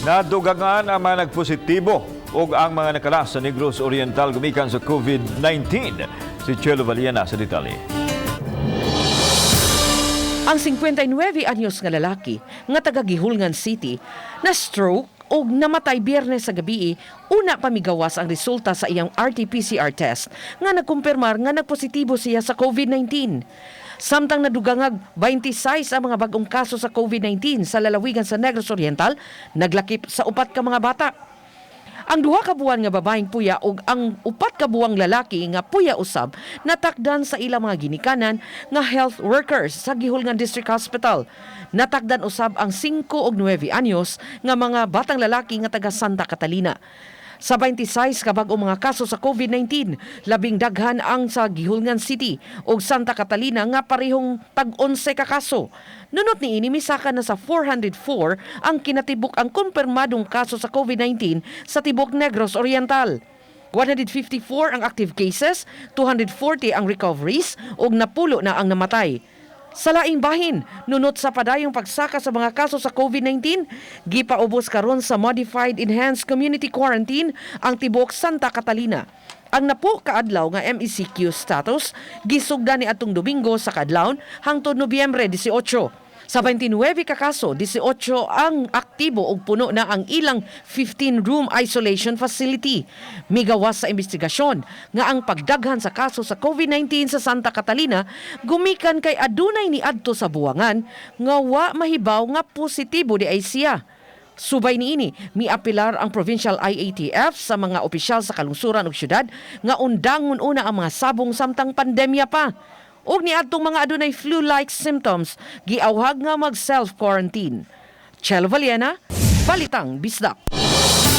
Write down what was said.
Nadugangan ang mga nagpositibo o ang mga nakalas sa Negros Oriental gumikan sa COVID-19. Si Chelo Valiana sa detalye. Ang 59 anyos nga lalaki nga taga Gihulngan City na stroke o namatay Biyernes sa gabi, una pamigawas ang resulta sa iyang RT-PCR test nga nagkumpirmar nga nagpositibo siya sa COVID-19. Samtang nadugangag 26 ang mga bagong kaso sa COVID-19 sa lalawigan sa Negros Oriental, naglakip sa 4 ka mga bata. Ang 2 ka buwan nga babaeng puya ug ang 4 ka buwang lalaki nga puya usab natakdan sa ilang mga ginikanan nga health workers sa Gihulngan District Hospital. Natakdan usab ang 5 ug 9 anyos nga mga batang lalaki nga taga Santa Catalina. Sa 26 ka bag-ong mga kaso sa COVID-19, labing daghan ang sa Gihulngan City ug Santa Catalina nga parehong tag-11 ka kaso. Nunot niini misaka na sa 404 ang kinatibuk ang kumpirmadong kaso sa COVID-19 sa tibok Negros Oriental. 154 ang active cases, 240 ang recoveries ug napulo na ang namatay. Sa laing bahin, nunot sa padayong pagsaka sa mga kaso sa COVID-19, gipaubos karon sa Modified Enhanced Community Quarantine ang tibok Santa Catalina. Ang napo kaadlaw nga MECQ status gisugdan ni atong Domingo sa kadlawon hangtod Nobyembre 18. Sa 29 ka kaso, 18 ang aktibo ug puno na ang ilang 15-room isolation facility. Migawas sa investigasyon nga ang pagdaghan sa kaso sa COVID-19 sa Santa Catalina gumikan kay adunay niadto sa buwangan nga wa mahibaw nga positibo di ay siya. Subay niini, miapilar ang Provincial IATF sa mga opisyal sa kalungsuran ug syudad nga undangon una ang mga sabong samtang pandemya pa. Og niadtong mga adunay flu-like symptoms, giawhag nga mag-self-quarantine. Chelo Valiana, Balitang Bisdak.